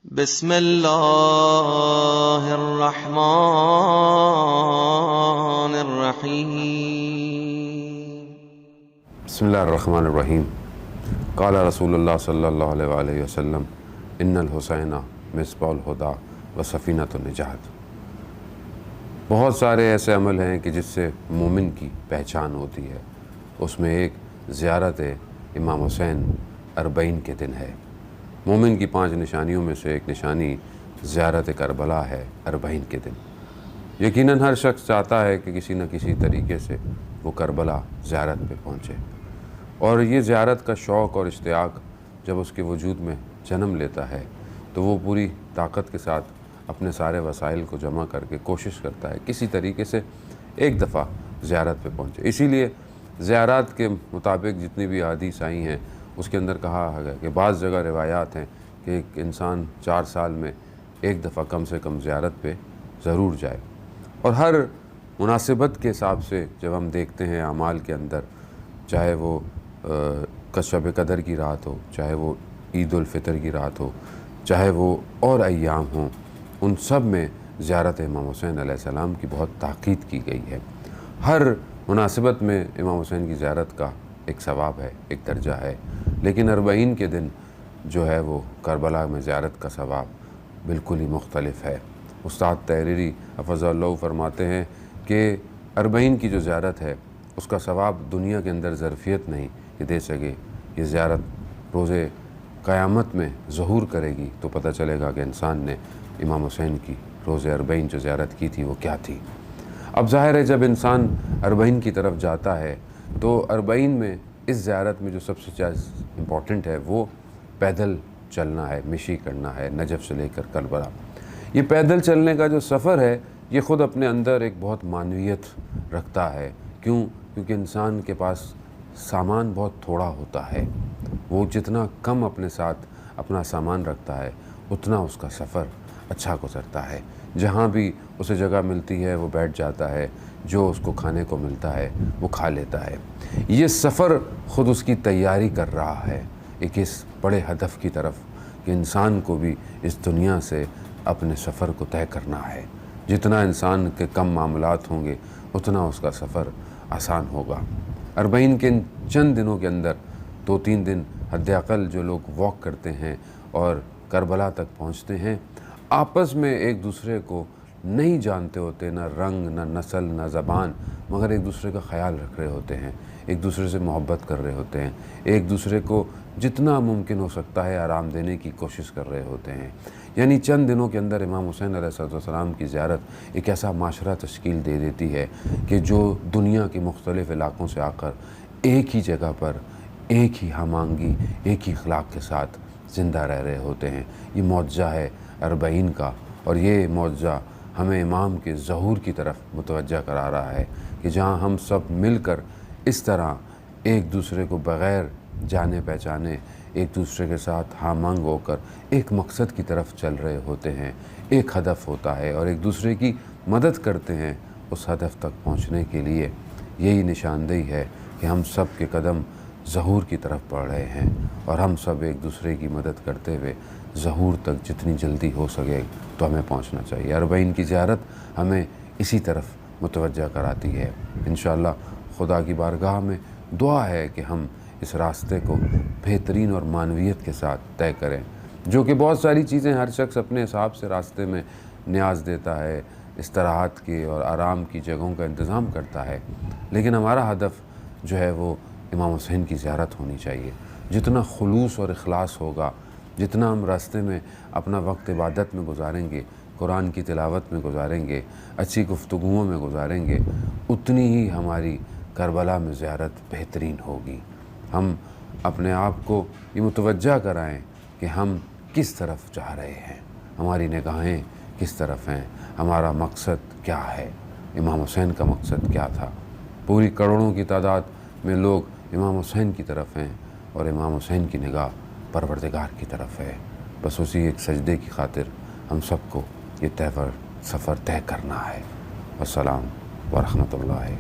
بسم الله الرحمن الرحیم. بسم اللہ الرحمن الرحیم. قال رسول اللہ صلی اللہ علیہ وآلہ وسلم ان الحسین مصباح الہدیٰ و سفینۃ النجات. بہت سارے ایسے عمل ہیں کہ جس سے مومن کی پہچان ہوتی ہے. اس میں ایک زیارت امام حسین 40 کے دن ہے. مومن کی 5 نشانیوں میں سے ایک نشانی زیارت کربلا ہے 40 کے دن. یقیناً ہر شخص چاہتا ہے کہ کسی نہ کسی طریقے سے وہ کربلا زیارت پہ پہنچے، اور یہ زیارت کا شوق اور اشتیاق جب اس کے وجود میں جنم لیتا ہے تو وہ پوری طاقت کے ساتھ اپنے سارے وسائل کو جمع کر کے کوشش کرتا ہے کسی طریقے سے ایک دفعہ زیارت پہ پہنچے. اسی لیے زیارات کے مطابق جتنی بھی احادیث آئی ہیں اس کے اندر کہا ہے کہ بعض جگہ روایات ہیں کہ ایک انسان 4 سال میں ایک دفعہ کم سے کم زیارت پہ ضرور جائے. اور ہر مناسبت کے حساب سے جب ہم دیکھتے ہیں اعمال کے اندر، چاہے وہ شب قدر کی رات ہو، چاہے وہ عید الفطر کی رات ہو، چاہے وہ اور ایام ہوں، ان سب میں زیارت امام حسین علیہ السلام کی بہت تاکید کی گئی ہے. ہر مناسبت میں امام حسین کی زیارت کا ایک ثواب ہے، ایک درجہ ہے. لیکن 40 کے دن جو ہے وہ کربلا میں زیارت کا ثواب بالکل ہی مختلف ہے. استاد تحریری حفظ اللہ فرماتے ہیں کہ 40 کی جو زیارت ہے اس کا ثواب دنیا کے اندر ظرفیت نہیں کہ دے سکے. یہ زیارت روز قیامت میں ظہور کرے گی تو پتہ چلے گا کہ انسان نے امام حسین کی روز 40 جو زیارت کی تھی وہ کیا تھی. اب ظاہر ہے جب انسان 40 کی طرف جاتا ہے تو 40 میں اس زیارت میں جو سب سے امپورٹنٹ ہے وہ پیدل چلنا ہے، مشی کرنا ہے نجف سے لے کر کربلا. یہ پیدل چلنے کا جو سفر ہے یہ خود اپنے اندر ایک بہت معنویت رکھتا ہے. کیونکہ انسان کے پاس سامان بہت تھوڑا ہوتا ہے. وہ جتنا کم اپنے ساتھ اپنا سامان رکھتا ہے اتنا اس کا سفر اچھا گزرتا ہے. جہاں بھی اسے جگہ ملتی ہے وہ بیٹھ جاتا ہے، جو اس کو کھانے کو ملتا ہے وہ کھا لیتا ہے. یہ سفر خود اس کی تیاری کر رہا ہے ایک اس بڑے ہدف کی طرف کہ انسان کو بھی اس دنیا سے اپنے سفر کو طے کرنا ہے. جتنا انسان کے کم معاملات ہوں گے اتنا اس کا سفر آسان ہوگا. 40 کے ان چند دنوں کے اندر 2-3 دن حد اقل جو لوگ واک کرتے ہیں اور کربلا تک پہنچتے ہیں، آپس میں ایک دوسرے کو نہیں جانتے ہوتے، نہ رنگ، نہ نسل، نہ زبان، مگر ایک دوسرے کا خیال رکھ رہے ہوتے ہیں، ایک دوسرے سے محبت کر رہے ہوتے ہیں، ایک دوسرے کو جتنا ممکن ہو سکتا ہے آرام دینے کی کوشش کر رہے ہوتے ہیں. یعنی چند دنوں کے اندر امام حسین علیہ السلام کی زیارت ایک ایسا معاشرہ تشکیل دے دیتی ہے کہ جو دنیا کے مختلف علاقوں سے آ کر ایک ہی جگہ پر ایک ہی ہم آہنگی، ایک ہی اخلاق کے ساتھ زندہ رہ رہے ہوتے ہیں. یہ معجزہ ہے 40 کا، اور یہ معجزہ ہمیں امام کے ظہور کی طرف متوجہ کرا رہا ہے کہ جہاں ہم سب مل کر اس طرح ایک دوسرے کو بغیر جانے پہچانے ایک دوسرے کے ساتھ ہم آہنگ ہو کر ایک مقصد کی طرف چل رہے ہوتے ہیں، ایک ہدف ہوتا ہے اور ایک دوسرے کی مدد کرتے ہیں اس ہدف تک پہنچنے کے لیے. یہی نشاندہی ہے کہ ہم سب کے قدم ظہور کی طرف بڑھ رہے ہیں اور ہم سب ایک دوسرے کی مدد کرتے ہوئے ظہور تک جتنی جلدی ہو سکے تو ہمیں پہنچنا چاہیے. 40 کی زیارت ہمیں اسی طرف متوجہ کراتی ہے. انشاءاللہ خدا کی بارگاہ میں دعا ہے کہ ہم اس راستے کو بہترین اور معنویت کے ساتھ طے کریں. جو کہ بہت ساری چیزیں ہر شخص اپنے حساب سے راستے میں نیاز دیتا ہے، استراحت کی اور آرام کی جگہوں کا انتظام کرتا ہے، لیکن ہمارا ہدف جو ہے وہ امام حسین کی زیارت ہونی چاہیے. جتنا خلوص اور اخلاص ہوگا، جتنا ہم راستے میں اپنا وقت عبادت میں گزاریں گے، قرآن کی تلاوت میں گزاریں گے، اچھی گفتگوؤں میں گزاریں گے، اتنی ہی ہماری کربلا میں زیارت بہترین ہوگی. ہم اپنے آپ کو یہ متوجہ کرائیں کہ ہم کس طرف جا رہے ہیں، ہماری نگاہیں کس طرف ہیں، ہمارا مقصد کیا ہے. امام حسین کا مقصد کیا تھا؟ پوری کروڑوں کی تعداد میں لوگ امام حسین کی طرف ہیں اور امام حسین کی نگاہ پروردگار کی طرف ہے. بس اسی ایک سجدے کی خاطر ہم سب کو یہ سفر طے کرنا ہے. السلام ورحمۃ اللہ.